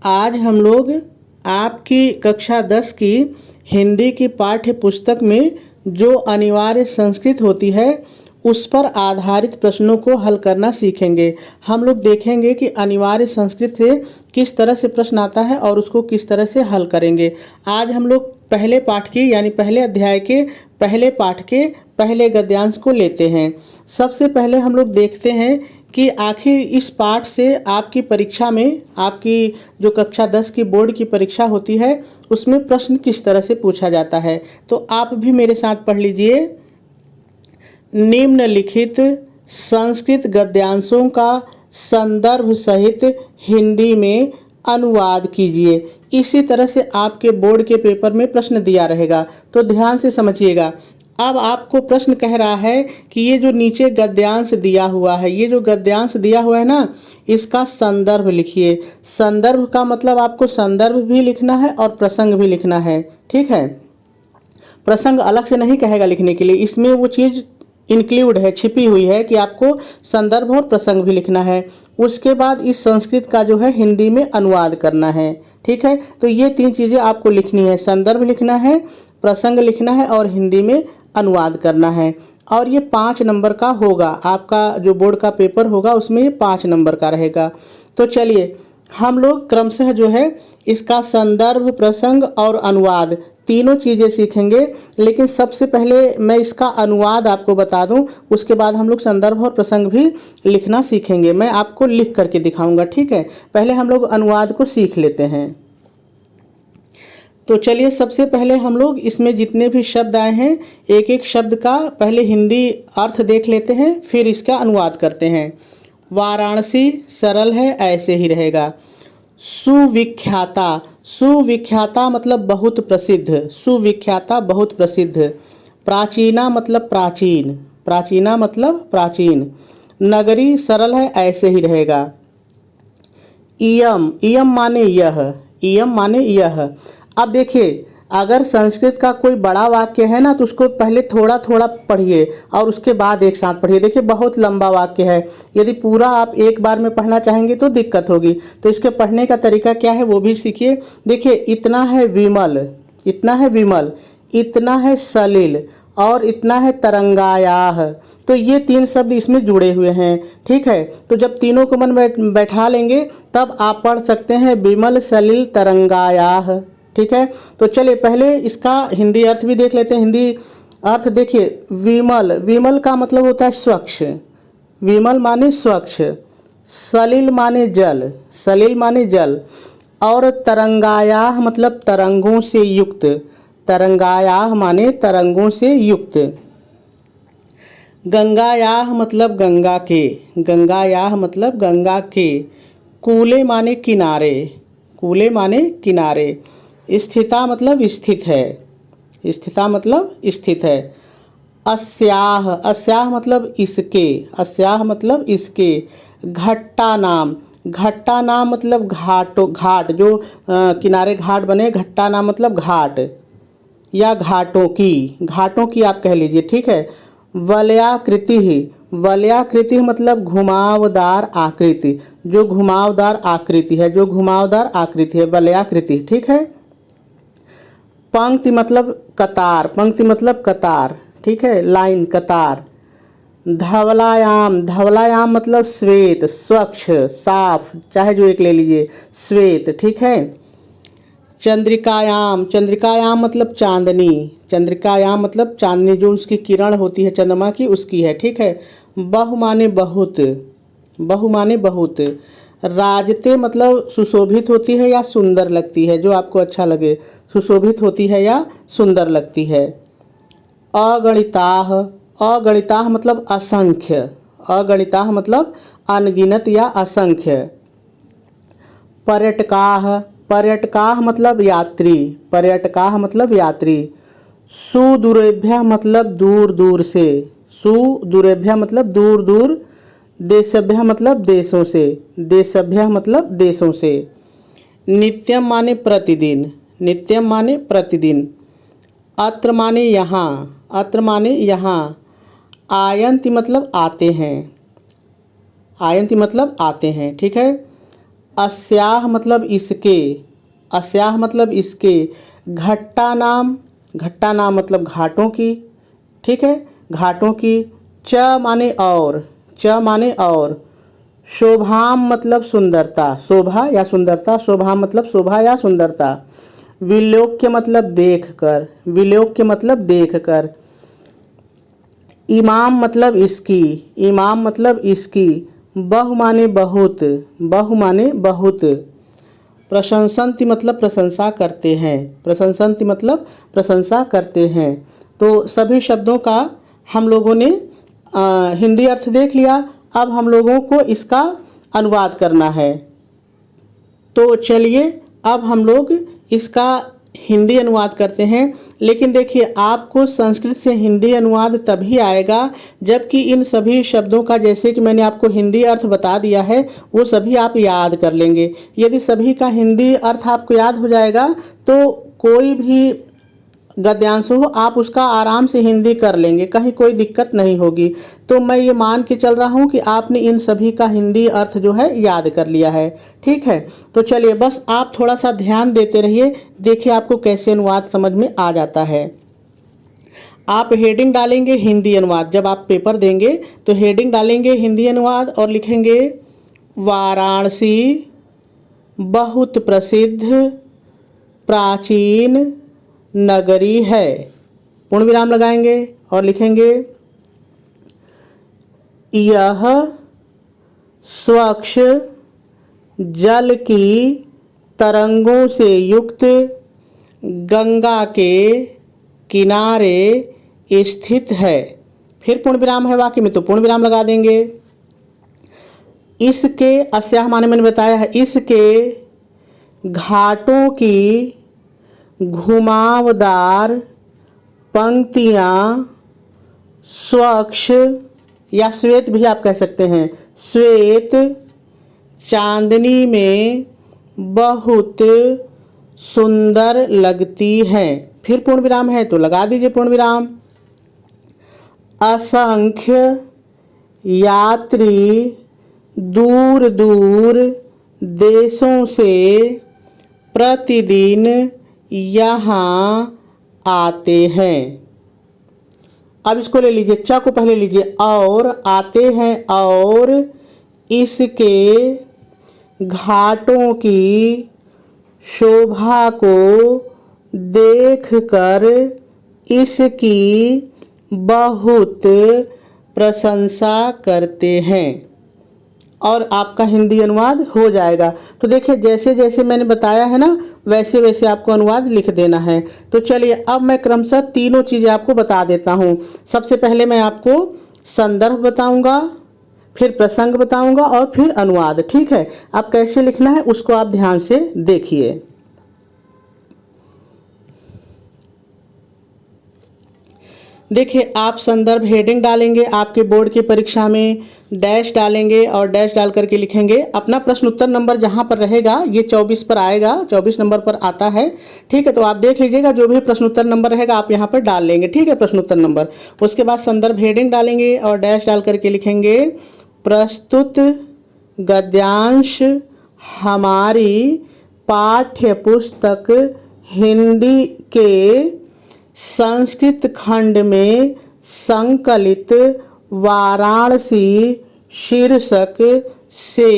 आज हम लोग आपकी कक्षा 10 की हिंदी की पाठ्य पुस्तक में जो अनिवार्य संस्कृत होती है उस पर आधारित प्रश्नों को हल करना सीखेंगे। हम लोग देखेंगे कि अनिवार्य संस्कृत से किस तरह से प्रश्न आता है और उसको किस तरह से हल करेंगे। आज हम लोग पहले पाठ की यानी पहले अध्याय के पहले पाठ के पहले गद्यांश को लेते हैं। सबसे पहले हम लोग देखते हैं कि आखिर इस पाठ से आपकी परीक्षा में, आपकी जो कक्षा 10 की बोर्ड की परीक्षा होती है उसमें प्रश्न किस तरह से पूछा जाता है। तो आप भी मेरे साथ पढ़ लीजिए। निम्नलिखित संस्कृत गद्यांशों का संदर्भ सहित हिंदी में अनुवाद कीजिए। इसी तरह से आपके बोर्ड के पेपर में प्रश्न दिया रहेगा, तो ध्यान से समझिएगा। अब आपको प्रश्न कह रहा है कि ये जो नीचे गद्यांश दिया हुआ है, ये जो गद्यांश दिया हुआ है ना, इसका संदर्भ लिखिए। संदर्भ का मतलब आपको संदर्भ भी लिखना है और प्रसंग भी लिखना है, ठीक है। प्रसंग अलग से नहीं कहेगा लिखने के लिए, इसमें वो चीज़ इंक्लूड है, छिपी हुई है कि आपको संदर्भ और प्रसंग भी लिखना है। उसके बाद इस संस्कृत का जो है हिंदी में अनुवाद करना है, ठीक है। तो ये 3 चीज़ें आपको लिखनी है, संदर्भ लिखना है, प्रसंग लिखना है और हिंदी में अनुवाद करना है। और ये 5 नंबर का होगा, आपका जो बोर्ड का पेपर होगा उसमें ये 5 नंबर का रहेगा। तो चलिए हम लोग क्रमशः जो है इसका संदर्भ, प्रसंग और अनुवाद तीनों चीज़ें सीखेंगे। लेकिन सबसे पहले मैं इसका अनुवाद आपको बता दूं, उसके बाद हम लोग संदर्भ और प्रसंग भी लिखना सीखेंगे। मैं आपको लिख करके दिखाऊंगा, ठीक है। पहले हम लोग अनुवाद को सीख लेते हैं। तो चलिए सबसे पहले हम लोग इसमें जितने भी शब्द आए हैं एक एक शब्द का पहले हिंदी अर्थ देख लेते हैं, फिर इसका अनुवाद करते हैं। वाराणसी सरल है, ऐसे ही रहेगा। सुविख्याता, सुविख्याता मतलब बहुत प्रसिद्ध, सुविख्याता बहुत प्रसिद्ध। प्राचीना मतलब प्राचीन, प्राचीना मतलब प्राचीन। नगरी सरल है, ऐसे ही रहेगा। इयम, इयम माने यह, इयम माने यह। अब देखिए अगर संस्कृत का कोई बड़ा वाक्य है ना तो उसको पहले थोड़ा थोड़ा पढ़िए और उसके बाद एक साथ पढ़िए। देखिए बहुत लंबा वाक्य है, यदि पूरा आप एक बार में पढ़ना चाहेंगे तो दिक्कत होगी। तो इसके पढ़ने का तरीका क्या है वो भी सीखिए। देखिए इतना है विमल, इतना है विमल, इतना है सलिल और इतना है तरंगायाह। तो ये 3 शब्द इसमें जुड़े हुए हैं, ठीक है। तो जब तीनों को मन में बैठा लेंगे तब आप पढ़ सकते हैं विमल सलिल तरंगायाह, ठीक है। तो चलिए पहले इसका हिंदी अर्थ भी देख लेते हैं। हिंदी अर्थ देखिए, विमल, विमल का मतलब होता है स्वच्छ, विमल माने स्वच्छ। सलिल माने जल, सलिल माने जल। और तरंगायाह मतलब तरंगों से युक्त, तरंगायाह माने तरंगों से युक्त। गंगायाह मतलब गंगा के, गंगायाह मतलब गंगा के। कूले माने किनारे, कूले माने किनारे। स्थिता मतलब स्थित है, स्थिता मतलब स्थित है। अस्याह, अस्याह मतलब इसके, अस्याह मतलब इसके। घट्टा नाम, घट्टा नाम मतलब घाटों, घाट जो किनारे घाट बने, घट्टा नाम मतलब घाट या घाटों की, घाटों की आप कह लीजिए, ठीक है। वलयाकृति, वलयाकृति मतलब घुमावदार आकृति, जो घुमावदार आकृति है, जो घुमावदार आकृति है, वलयाकृति, ठीक है। पंक्ति मतलब कतार, पंक्ति मतलब कतार, ठीक है, लाइन, कतार। धवलायाम, धवलायाम मतलब श्वेत, स्वच्छ, साफ, चाहे जो एक ले लीजिए, श्वेत, ठीक है। चंद्रिकायाम, चंद्रिकायाम मतलब चांदनी, चंद्रिकायाम मतलब चांदनी जो उसकी किरण होती है चंद्रमा की, उसकी है, ठीक है। बहु माने बहुत, बहु माने बहुत। राजते मतलब सुशोभित होती है या सुंदर लगती है, जो आपको अच्छा लगे, सुशोभित होती है या सुंदर लगती है। अगणिताह, अगणिताह मतलब असंख्य, अगणिताह मतलब अनगिनत या असंख्य। पर्यटकाह, पर्यटकाह मतलब यात्री, पर्यटकाह मतलब यात्री। सुदूरेभ्यः मतलब दूर दूर से, सुदूरेभ्यः मतलब दूर दूर। देशभ्यः मतलब देशों से, देशभ्यः मतलब देशों से। नित्यम माने प्रतिदिन, नित्यम माने प्रतिदिन। अत्र माने यहाँ, अत्र माने यहाँ। आयन्ति मतलब आते हैं, आयन्ति मतलब आते हैं, ठीक है। अस्याह मतलब इसके, अस्याह मतलब इसके। घट्टा नाम मतलब घाटों की, ठीक है, घाटों की। च माने और, च माने और। शोभाम मतलब सुंदरता, शोभा या सुंदरता, शोभाम मतलब शोभा या सुंदरता। विलोक्य मतलब देखकर, विलोक्य मतलब देखकर। इमाम मतलब इसकी, इमाम मतलब इसकी। बहु माने बहुत, बहु माने बहुत। प्रशंसन्ति मतलब प्रशंसा करते हैं, प्रशंसन्ति मतलब प्रशंसा करते हैं। तो सभी शब्दों का हम लोगों ने हिंदी अर्थ देख लिया। अब हम लोगों को इसका अनुवाद करना है। तो चलिए अब हम लोग इसका हिंदी अनुवाद करते हैं। लेकिन देखिए, आपको संस्कृत से हिंदी अनुवाद तभी आएगा जबकि इन सभी शब्दों का, जैसे कि मैंने आपको हिंदी अर्थ बता दिया है, वो सभी आप याद कर लेंगे। यदि सभी का हिंदी अर्थ आपको याद हो जाएगा तो कोई भी गद्यांश हो आप उसका आराम से हिंदी कर लेंगे, कहीं कोई दिक्कत नहीं होगी। तो मैं ये मान के चल रहा हूँ कि आपने इन सभी का हिंदी अर्थ जो है याद कर लिया है, ठीक है। तो चलिए बस आप थोड़ा सा ध्यान देते रहिए, देखिए आपको कैसे अनुवाद समझ में आ जाता है। आप हेडिंग डालेंगे हिंदी अनुवाद, जब आप पेपर देंगे तो हेडिंग डालेंगे हिंदी अनुवाद और लिखेंगे वाराणसी बहुत प्रसिद्ध प्राचीन नगरी है, पूर्ण विराम लगाएंगे और लिखेंगे यह स्वच्छ जल की तरंगों से युक्त गंगा के किनारे स्थित है। फिर पूर्ण विराम है वाक्य में तो पूर्ण विराम लगा देंगे। इसके, अस्याह माने मैंने बताया है, इसके घाटों की घुमावदार पंक्तियाँ स्वच्छ या श्वेत भी आप कह सकते हैं, श्वेत चांदनी में बहुत सुंदर लगती हैं। फिर पूर्ण विराम है तो लगा दीजिए पूर्ण विराम। असंख्य यात्री दूर दूर देशों से प्रतिदिन यहाँ आते हैं। अब इसको ले लीजिए, च को पहले लीजिए, और आते हैं, और इसके घाटों की शोभा को देखकर इसकी बहुत प्रशंसा करते हैं। और आपका हिंदी अनुवाद हो जाएगा। तो देखिए जैसे जैसे मैंने बताया है ना, वैसे वैसे आपको अनुवाद लिख देना है। तो चलिए अब मैं क्रमशः तीनों चीज़ें आपको बता देता हूँ। सबसे पहले मैं आपको संदर्भ बताऊँगा, फिर प्रसंग बताऊँगा और फिर अनुवाद, ठीक है। अब कैसे लिखना है उसको आप ध्यान से देखिए। देखिए आप संदर्भ हेडिंग डालेंगे, आपके बोर्ड की परीक्षा में डैश डालेंगे और डैश डाल करके लिखेंगे अपना प्रश्न उत्तर नंबर जहां पर रहेगा, ये 24 पर आएगा, 24 नंबर पर आता है, ठीक है। तो आप देख लीजिएगा जो भी प्रश्न उत्तर नंबर रहेगा आप यहां पर डाल लेंगे, ठीक है, प्रश्न उत्तर नंबर। उसके बाद संदर्भ हेडिंग डालेंगे और डैश डाल करके लिखेंगे प्रस्तुत गद्यांश हमारी पाठ्य पुस्तक हिंदी के संस्कृत खंड में संकलित वाराणसी शीर्षक से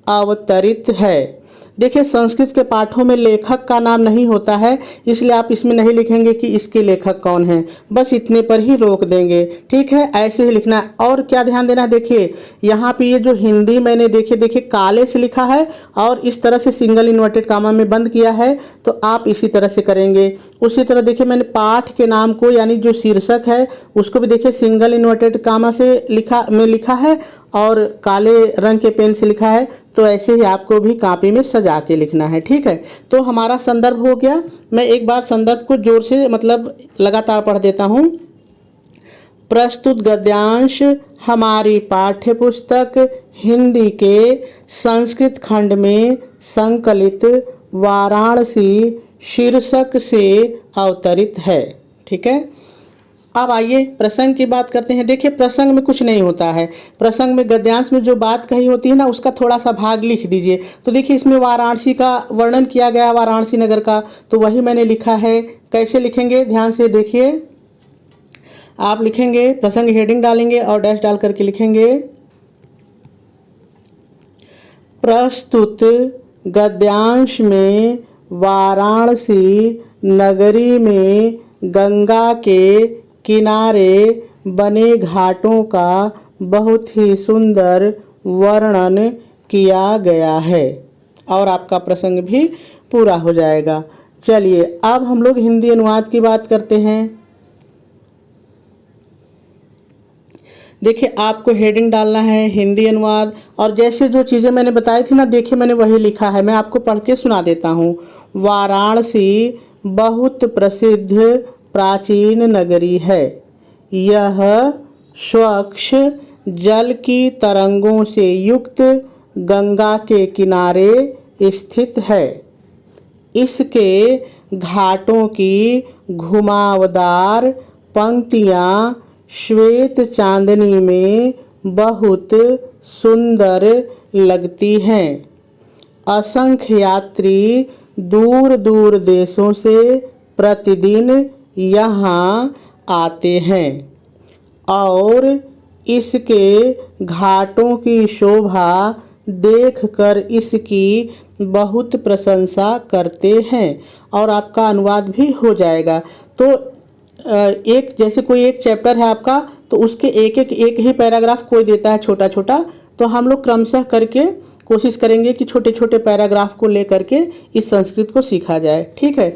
अवतरित है। देखिए संस्कृत के पाठों में लेखक का नाम नहीं होता है, इसलिए आप इसमें नहीं लिखेंगे कि इसके लेखक कौन है, बस इतने पर ही रोक देंगे, ठीक है। ऐसे ही लिखना है। और क्या ध्यान देना है, देखिए यहाँ पे ये जो हिंदी मैंने देखिए काले से लिखा है और इस तरह से सिंगल इन्वर्टेड कामा में बंद किया है, तो आप इसी तरह से करेंगे। उसी तरह देखिए मैंने पाठ के नाम को यानी जो शीर्षक है उसको भी देखिए सिंगल इन्वर्टेड कामा से लिखा है और काले रंग के पेन से लिखा है। तो ऐसे ही आपको भी कॉपी में सजा के लिखना है, ठीक है। तो हमारा संदर्भ हो गया। मैं एक बार संदर्भ को जोर से मतलब लगातार पढ़ देता हूँ। प्रस्तुत गद्यांश हमारी पाठ्य पुस्तक हिंदी के संस्कृत खंड में संकलित वाराणसी शीर्षक से अवतरित है, ठीक है। अब आइए प्रसंग की बात करते हैं। देखिए प्रसंग में कुछ नहीं होता है, प्रसंग में गद्यांश में जो बात कही होती है ना उसका थोड़ा सा भाग लिख दीजिए। तो देखिए इसमें वाराणसी का वर्णन किया गया है, वाराणसी नगर का, तो वही मैंने लिखा है। कैसे लिखेंगे ध्यान से देखिए, आप लिखेंगे प्रसंग हेडिंग डालेंगे और डैश डाल करके लिखेंगे प्रस्तुत गद्यांश में वाराणसी नगरी में गंगा के किनारे बने घाटों का बहुत ही सुंदर वर्णन किया गया है, और आपका प्रसंग भी पूरा हो जाएगा। चलिए अब हम लोग हिंदी अनुवाद की बात करते हैं। देखिए आपको हेडिंग डालना है हिंदी अनुवाद, और जैसे जो चीज़ें मैंने बताई थी ना, देखिए मैंने वही लिखा है, मैं आपको पढ़ के सुना देता हूँ। वाराणसी बहुत प्रसिद्ध प्राचीन नगरी है। यह स्वच्छ जल की तरंगों से युक्त गंगा के किनारे स्थित है। इसके घाटों की घुमावदार पंक्तियाँ श्वेत चांदनी में बहुत सुंदर लगती हैं। असंख्य यात्री दूर दूर देशों से प्रतिदिन यहाँ आते हैं और इसके घाटों की शोभा देखकर इसकी बहुत प्रशंसा करते हैं, और आपका अनुवाद भी हो जाएगा। तो एक जैसे कोई एक चैप्टर है आपका, तो उसके एक ही पैराग्राफ कोई देता है छोटा छोटा, तो हम लोग क्रमशः करके कोशिश करेंगे कि छोटे छोटे पैराग्राफ को लेकर के इस संस्कृत को सीखा जाए। ठीक है।